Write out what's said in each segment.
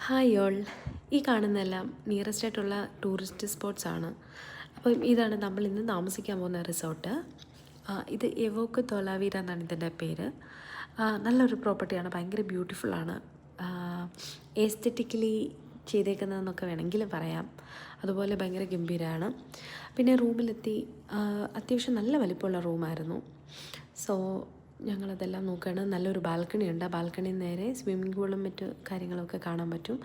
Hi all. ഈ കാണുന്നതെല്ലാം nearest ആയിട്ടുള്ള ടൂറിസ്റ്റ് സ്പോട്ട്സ് ആണ്. അപ്പം ഇതാണ് നമ്മൾ ഇന്ന് താമസിക്കാൻ പോകുന്ന റിസോർട്ട്. ഇത് എവോക്ക് തോലാവീര എന്നാണ് ഇതിൻ്റെ പേര്. നല്ലൊരു പ്രോപ്പർട്ടിയാണ്, ഭയങ്കര ബ്യൂട്ടിഫുള്ളാണ്. എസ്തെറ്റിക്കലി ചെയ്തേക്കുന്നതെന്നൊക്കെ വേണമെങ്കിലും പറയാം. അതുപോലെ ഭയങ്കര ഗംഭീരമാണ്. പിന്നെ റൂമിലെത്തി, അത്യാവശ്യം നല്ല വലിപ്പമുള്ള റൂമായിരുന്നു. സോ ഞങ്ങളതെല്ലാം നോക്കുകയാണ്. നല്ലൊരു ബാൽക്കണി ഉണ്ട്. ആ ബാൽക്കണിയിൽ നേരെ സ്വിമ്മിംഗ് പൂളും മറ്റ് കാര്യങ്ങളൊക്കെ കാണാൻ പറ്റും.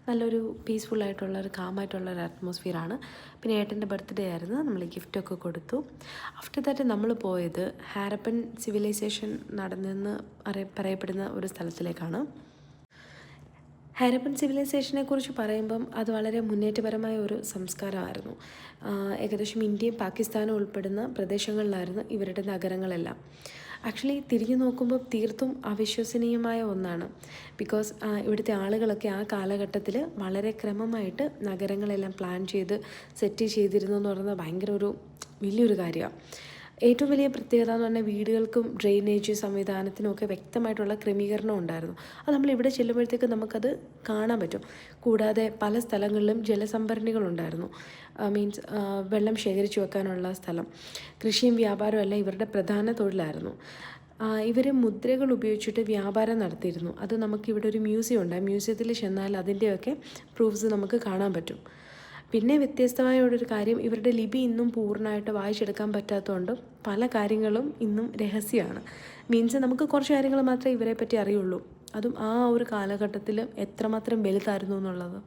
നല്ലൊരു പീസ്ഫുള്ളായിട്ടുള്ളൊരു കാമായിട്ടുള്ളൊരു അറ്റ്മോസ്ഫിയറാണ്. പിന്നെ ഏട്ടൻ്റെ ബർത്ത്ഡേ ആയിരുന്നു, നമ്മൾ ഗിഫ്റ്റൊക്കെ കൊടുത്തു. ആഫ്റ്റർ ദാറ്റ് നമ്മൾ പോയത് ഹാരപ്പൻ സിവിലൈസേഷൻ നടന്നെന്ന് പറയപ്പെടുന്ന ഒരു സ്ഥലത്തിലേക്കാണ്. ഹാരപ്പൻ സിവിലൈസേഷനെ കുറിച്ച് പറയുമ്പം അത് വളരെ മുന്നേറ്റപരമായ ഒരു സംസ്കാരമായിരുന്നു. ഏകദേശം ഇന്ത്യയും പാകിസ്ഥാനും ഉൾപ്പെടുന്ന പ്രദേശങ്ങളിലായിരുന്നു ഇവരുടെ നഗരങ്ങളെല്ലാം. ആക്ച്വലി തിരിഞ്ഞു നോക്കുമ്പോൾ തീർത്തും അവിശ്വസനീയമായ ഒന്നാണ്. ബിക്കോസ് ഇവിടുത്തെ ആളുകളൊക്കെ ആ കാലഘട്ടത്തിൽ വളരെ ക്രമമായിട്ട് നഗരങ്ങളെല്ലാം പ്ലാൻ ചെയ്ത് സെറ്റ് ചെയ്തിരുന്നു എന്ന് പറയുന്നത് ഭയങ്കര ഒരു വലിയൊരു കാര്യമാണ്. ഏറ്റവും വലിയ പ്രത്യേകത എന്ന് പറഞ്ഞാൽ വീടുകൾക്കും ഡ്രെയിനേജ് സംവിധാനത്തിനുമൊക്കെ വ്യക്തമായിട്ടുള്ള ക്രമീകരണം ഉണ്ടായിരുന്നു. അത് നമ്മൾ ഇവിടെ ചെല്ലുമ്പോഴത്തേക്ക് നമുക്കത് കാണാൻ പറ്റും. കൂടാതെ പല സ്ഥലങ്ങളിലും ജലസംഭരണികളുണ്ടായിരുന്നു. മീൻസ് വെള്ളം ശേഖരിച്ചു വെക്കാനുള്ള സ്ഥലം. കൃഷിയും വ്യാപാരവും എല്ലാം ഇവരുടെ പ്രധാന തൊഴിലായിരുന്നു. ഇവർ മുദ്രകൾ ഉപയോഗിച്ചിട്ട് വ്യാപാരം നടത്തിയിരുന്നു. അത് നമുക്കിവിടെ ഒരു മ്യൂസിയം ഉണ്ട്. ആ മ്യൂസിയത്തിൽ ചെന്നാൽ അതിൻ്റെയൊക്കെ പ്രൂഫ്സ് നമുക്ക് കാണാൻ പറ്റും. പിന്നെ വ്യത്യസ്തമായ ഒരു കാര്യം, ഇവരുടെ ലിപി ഇന്നും പൂർണ്ണമായിട്ട് വായിച്ചെടുക്കാൻ പറ്റാത്തതുകൊണ്ട് പല കാര്യങ്ങളും ഇന്നും രഹസ്യമാണ്. മീൻസ് നമുക്ക് കുറച്ച് കാര്യങ്ങൾ മാത്രമേ ഇവരെ പറ്റി അറിയുള്ളൂ. അതും ആ ഒരു കാലഘട്ടത്തിൽ എത്രമാത്രം വലുതായിരുന്നു എന്നുള്ളത്.